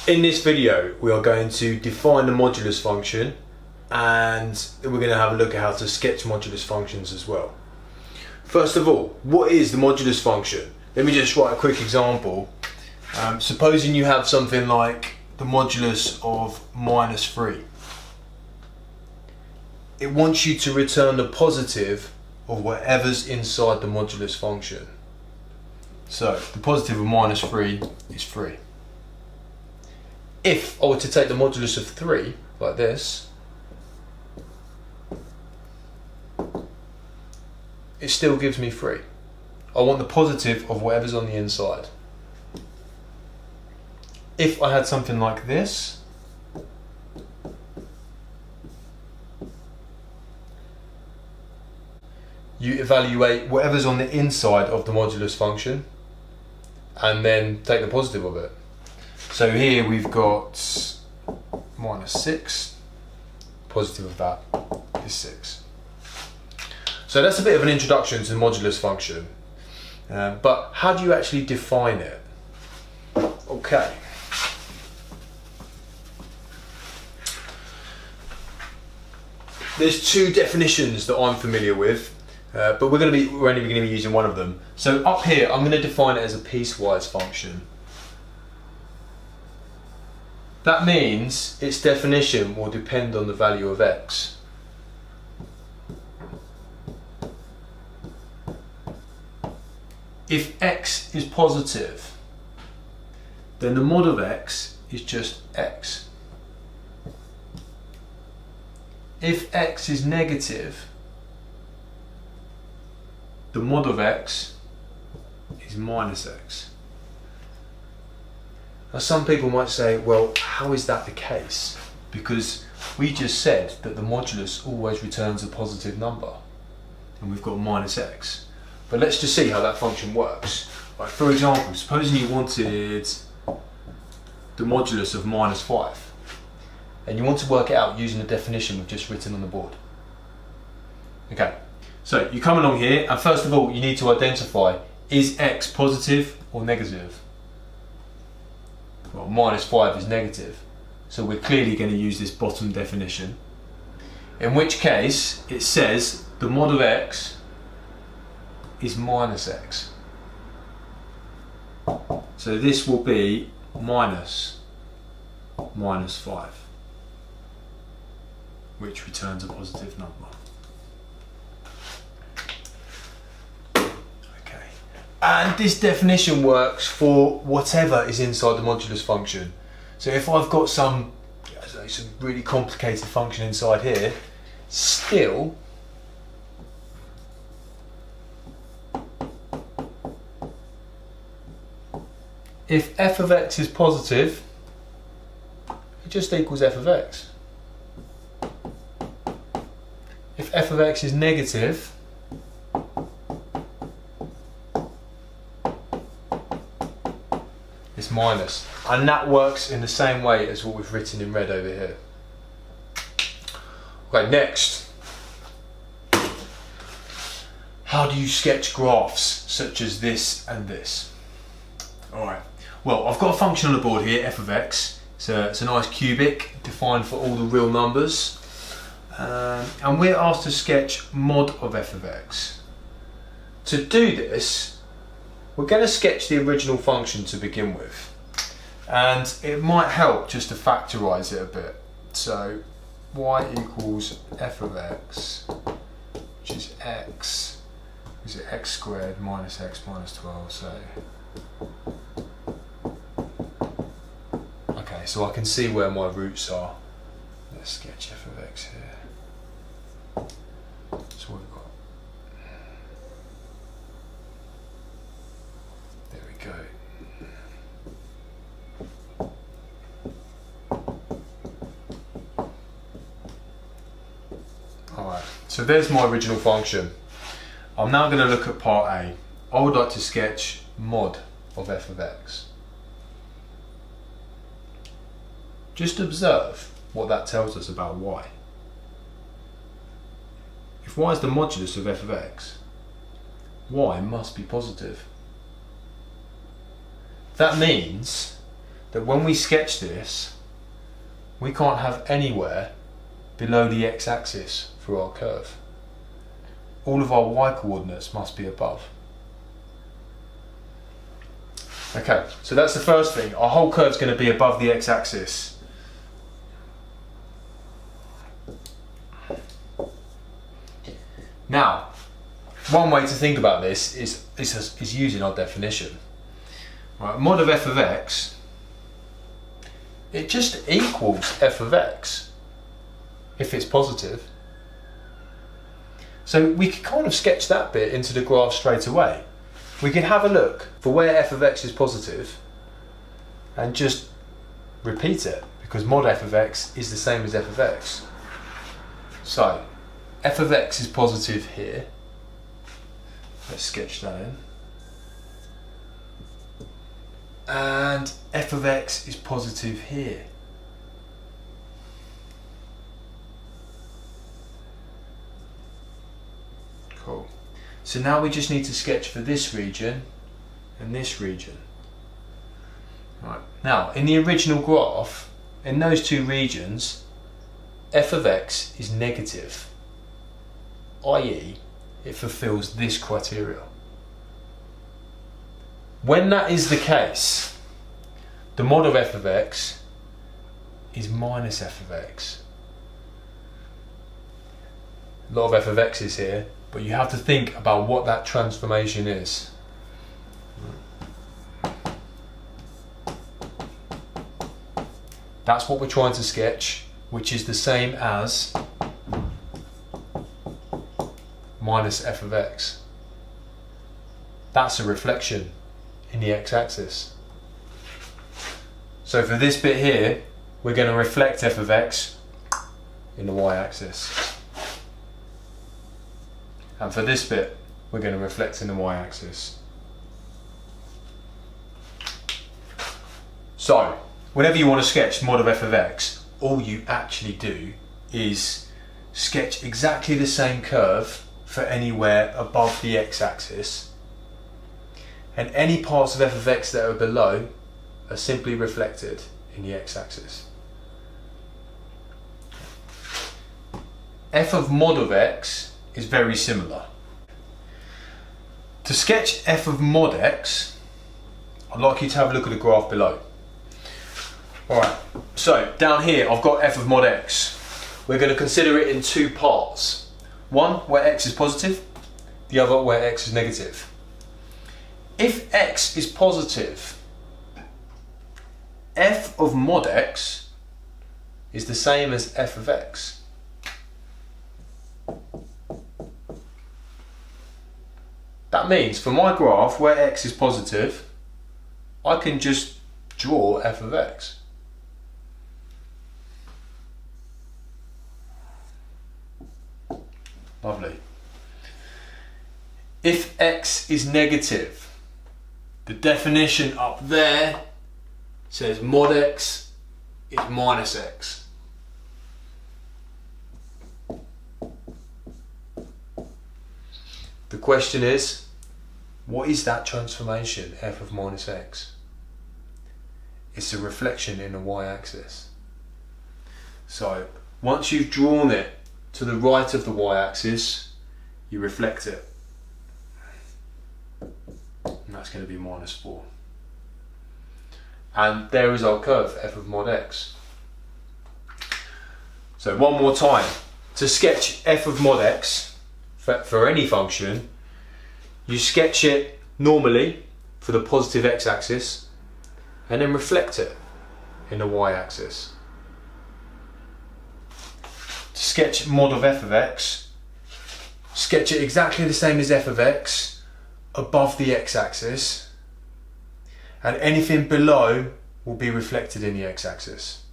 In this video we are going to define the modulus function, and we're going to have a look at how to sketch modulus functions as well. First of all, what is the modulus function? Let me just write a quick example. Supposing you have something like the modulus of -3. It wants you to return the positive of whatever's inside the modulus function. So the positive of -3 is 3. If I were to take the modulus of 3, like this, it still gives me 3. I want the positive of whatever's on the inside. If I had something like this, you evaluate whatever's on the inside of the modulus function and then take the positive of it. So here we've got -6, positive of that is 6. So that's a bit of an introduction to the modulus function. But how do you actually define it? Okay. There's two definitions that I'm familiar with, but we're only going to be using one of them. So up here, I'm going to define it as a piecewise function. That means its definition will depend on the value of x. If x is positive, then the mod of x is just x. If x is negative, the mod of x is -x. Now some people might say, well, how is that the case? Because we just said that the modulus always returns a positive number, and we've got -x. But let's just see how that function works. Like, for example, supposing you wanted the modulus of -5, and you want to work it out using the definition we've just written on the board. Okay, so you come along here, and first of all you need to identify, is x positive or negative? Well, -5 is negative, so we're clearly going to use this bottom definition, in which case it says the mod of x is -x. So this will be -5, which returns a positive number. Okay, and this definition works for whatever is inside the modulus function. So if I've got some really complicated function inside here, still if f of x is positive, it just equals f of x. If f of x is negative, it's minus. And that works in the same way as what we've written in red over here. Okay, next. How do you sketch graphs such as this and this? Alright, well, I've got a function on the board here, f of x. It's a nice cubic defined for all the real numbers. And we're asked to sketch mod of f of x. To do this, we're going to sketch the original function to begin with. And it might help just to factorise it a bit. So y equals f of x, which is x, is it x squared minus x minus 12, so... Okay, so I can see where my roots are. Let's sketch f of x here. So we've got... There we go. Alright, so there's my original function. I'm now going to look at part A. I would like to sketch mod of f of x. Just observe what that tells us about y. If y is the modulus of f of x, y must be positive. That means that when we sketch this, we can't have anywhere below the x-axis for our curve. All of our y coordinates must be above. Okay, so that's the first thing. Our whole curve's going to be above the x-axis. Now, one way to think about this is using our definition. Right, mod of f of x, it just equals f of x if it's positive. So we could kind of sketch that bit into the graph straight away. We can have a look for where f of x is positive and just repeat it, because mod f of x is the same as f of x. So f of x is positive here. Let's sketch that in. And f of x is positive here. Cool. So now we just need to sketch for this region and this region. Right. Now, in the original graph, in those two regions, f of x is negative, i.e. it fulfills this criteria. When that is the case, the mod of f of x is minus f of x. A lot of f of x's here, but you have to think about what that transformation is. That's what we're trying to sketch, which is the same as minus f of x. That's a reflection in the x-axis. So for this bit here, we're going to reflect f of x in the y-axis. And for this bit, we're going to reflect in the y-axis. So, whenever you want to sketch mod of f of x, all you actually do is sketch exactly the same curve for anywhere above the x-axis, and any parts of f of x that are below are simply reflected in the x-axis. F of mod of x is very similar. To sketch f of mod x, I'd like you to have a look at the graph below. Alright, so down here I've got f of mod x. We're going to consider it in two parts. One where x is positive, the other where x is negative. If x is positive, f of mod x is the same as f of x. That means for my graph where x is positive, I can just draw f of x. Lovely. If x is negative, the definition up there says mod x is minus x. The question is, what is that transformation, f of minus x? It's a reflection in the y-axis. So once you've drawn it to the right of the y-axis, you reflect it. And that's going to be minus 4. And there is our curve, f of mod x. So one more time, to sketch f of mod x for any function, you sketch it normally for the positive x-axis and then reflect it in the y-axis. To sketch mod of f of x, sketch it exactly the same as f of x above the x-axis, and anything below will be reflected in the x-axis.